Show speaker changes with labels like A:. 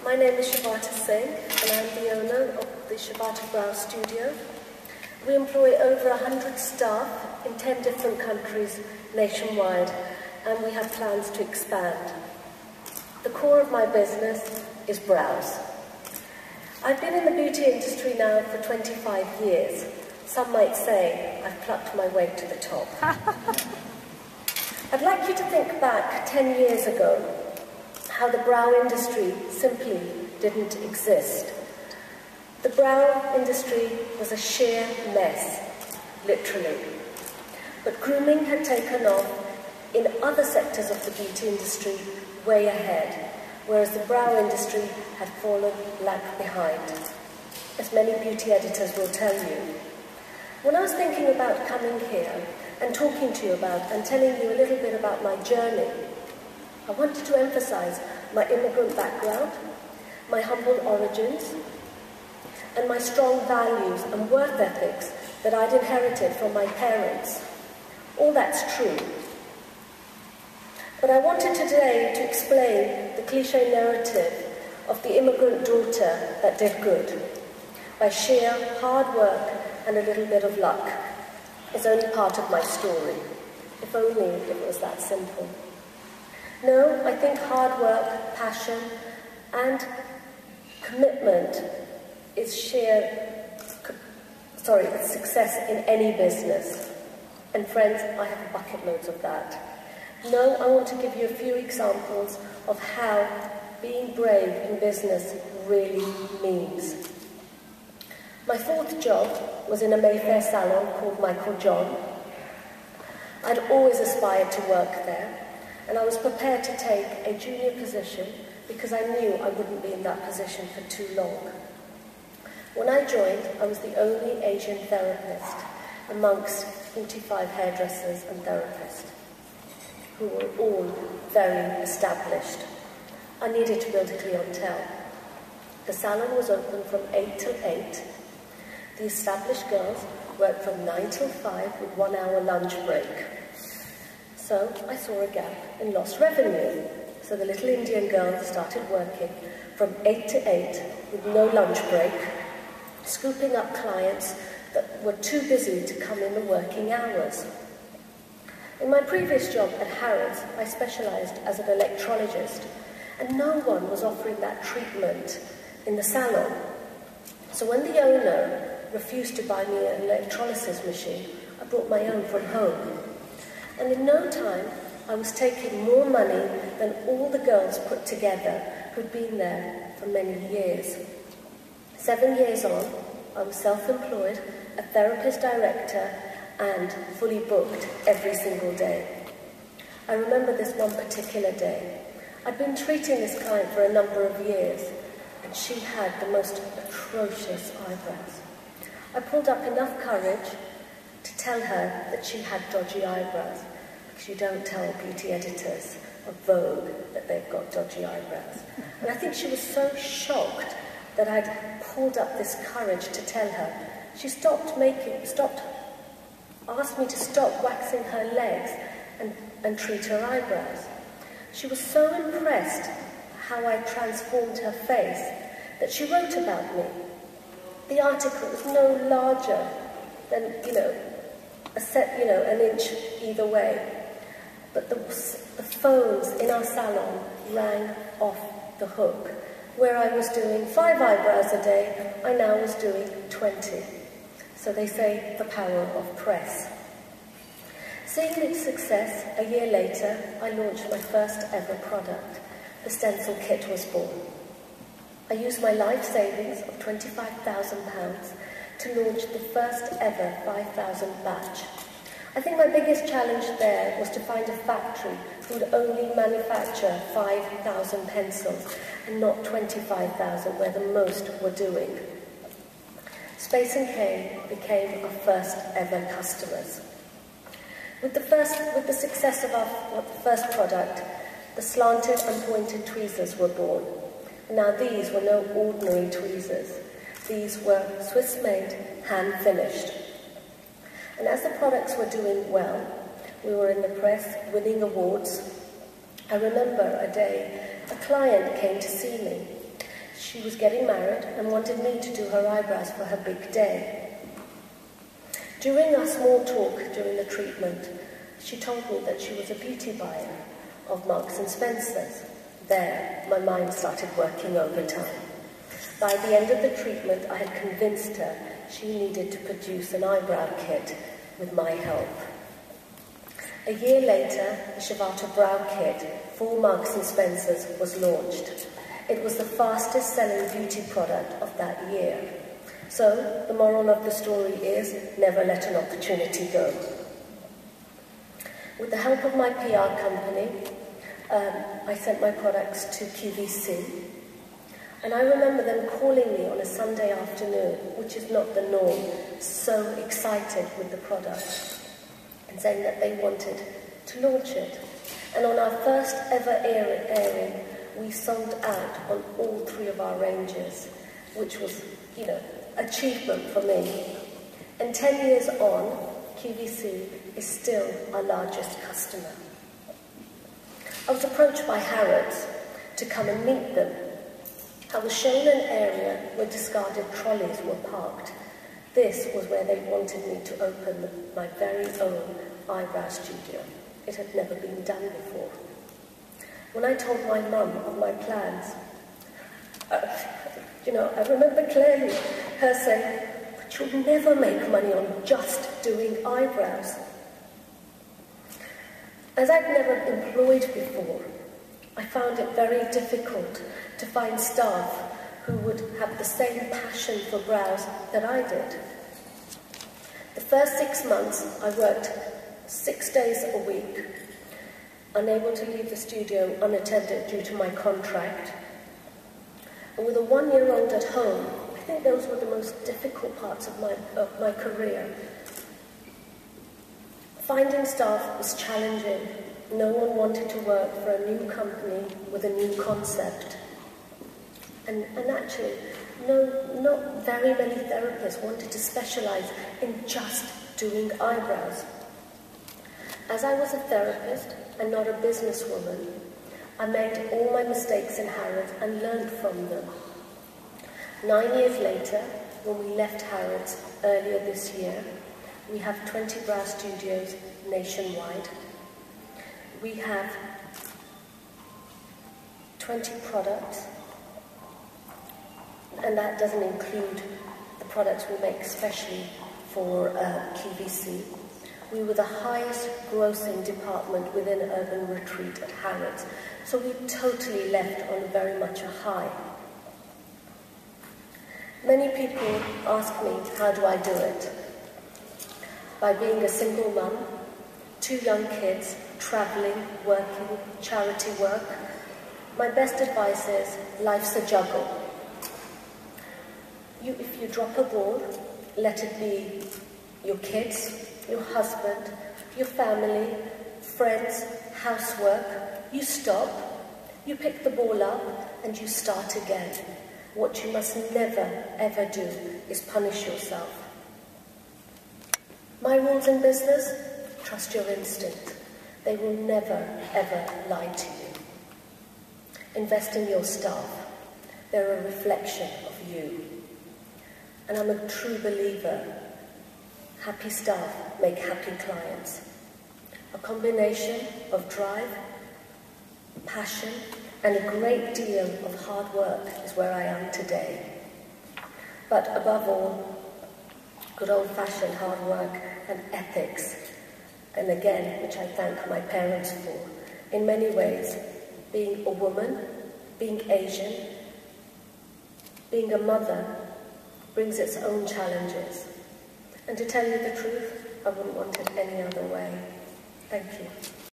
A: My name is Shavata Singh, and I'm the owner of the Shavata Brow Studio. We employ over 100 staff in 10 different countries nationwide, and we have plans to expand. The core of my business is brows. I've been in the beauty industry now for 25 years. Some might say I've plucked my way to the top. I'd like you to think back 10 years ago, how the brow industry simply didn't exist. The brow industry was a sheer mess, literally. But grooming had taken off in other sectors of the beauty industry way ahead, whereas the brow industry had fallen lag behind, as many beauty editors will tell you. When I was thinking about coming here and talking to you about and telling you a little bit about my journey, I wanted to emphasize my immigrant background, my humble origins, and my strong values and work ethics that I'd inherited from my parents. All that's true. But I wanted today to explain the cliché narrative of the immigrant daughter that did good. By sheer hard work and a little bit of luck is only part of my story. If only it was that simple. No, I think hard work, passion, and commitment is success in any business. And friends, I have bucket loads of that. No, I want to give you a few examples of how being brave in business really means. My fourth job was in a Mayfair salon called Michael John. I'd always aspired to work there, and I was prepared to take a junior position because I knew I wouldn't be in that position for too long. When I joined, I was the only Asian therapist amongst 45 hairdressers and therapists, who were all very established. I needed to build a clientele. The salon was open from 8 till 8. The established girls worked from 9 till 5 with 1 hour lunch break. So I saw a gap and lost revenue. So the little Indian girl started working from 8 to 8 with no lunch break, scooping up clients that were too busy to come in the working hours. In my previous job at Harrods, I specialized as an electrologist, and no one was offering that treatment in the salon. So when the owner refused to buy me an electrolysis machine, I brought my own from home. And in no time, I was taking more money than all the girls put together who'd been there for many years. 7 years on, I was self-employed, a therapist director, and fully booked every single day. I remember this one particular day. I'd been treating this client for a number of years, and she had the most atrocious eyebrows. I pulled up enough courage to tell her that she had dodgy eyebrows, because you don't tell beauty editors of Vogue that they've got dodgy eyebrows. And I think she was so shocked that I'd pulled up this courage to tell her. She asked me to stop waxing her legs and treat her eyebrows. She was so impressed how I transformed her face that she wrote about me. The article was no larger than, an inch either way. But the phones in our salon rang off the hook. Where I was doing 5 eyebrows a day, I now was doing 20. So they say the power of press. Seeing its success, a year later, I launched my first ever product. The stencil kit was born. I used my life savings of £25,000 to launch the first ever 5,000 batch. I think my biggest challenge there was to find a factory who would only manufacture 5,000 pencils and not 25,000 where the most were doing. Space & Cane became our first ever customers. With the success of our first product, the slanted and pointed tweezers were born. Now these were no ordinary tweezers. These were Swiss-made, hand-finished. And as the products were doing well, we were in the press winning awards. I remember a day a client came to see me. She was getting married and wanted me to do her eyebrows for her big day. During our small talk during the treatment, she told me that she was a beauty buyer of Marks and Spencer's. There, my mind started working overtime. By the end of the treatment, I had convinced her she needed to produce an eyebrow kit with my help. A year later, the Shavata Brow Kit for Marks and Spencer's was launched. It was the fastest selling beauty product of that year. So, the moral of the story is, never let an opportunity go. With the help of my PR company, I sent my products to QVC, and I remember them calling me on a Sunday afternoon, which is not the norm, so excited with the product, and saying that they wanted to launch it. And on our first ever airing, we sold out on all 3 of our ranges, which was, achievement for me. And 10 years on, QVC is still our largest customer. I was approached by Harrods to come and meet them. I was shown an area where discarded trolleys were parked. This was where they wanted me to open my very own eyebrow studio. It had never been done before. When I told my mum of my plans, I remember clearly her saying, "But you'll never make money on just doing eyebrows." As I'd never employed before, I found it very difficult to find staff who would have the same passion for brows that I did. The first 6 months, I worked 6 days a week, unable to leave the studio unattended due to my contract. And with a 1-year-old at home, I think those were the most difficult parts of my career. Finding staff was challenging. No one wanted to work for a new company with a new concept. And actually, not very many therapists wanted to specialize in just doing eyebrows. As I was a therapist and not a businesswoman, I made all my mistakes in Harrods and learned from them. 9 years later, when we left Harrods earlier this year, we have 20 brow studios nationwide. We have 20 products, and that doesn't include the products we make especially for QVC. We were the highest grossing department within Urban Retreat at Harrods, so we totally left on very much a high. Many people ask me, how do I do it? By being a single mum, 2 young kids, travelling, working, charity work. My best advice is, life's a juggle. If you drop a ball, let it be your kids, your husband, your family, friends, housework. You stop, you pick the ball up, and you start again. What you must never, ever do is punish yourself. My rules in business: trust your instinct. They will never, ever lie to you. Invest in your staff. They're a reflection of you. And I'm a true believer. Happy staff make happy clients. A combination of drive, passion, and a great deal of hard work is where I am today. But above all, good old-fashioned hard work and ethics. And again, which I thank my parents for. In many ways, being a woman, being Asian, being a mother, brings its own challenges. And to tell you the truth, I wouldn't want it any other way. Thank you.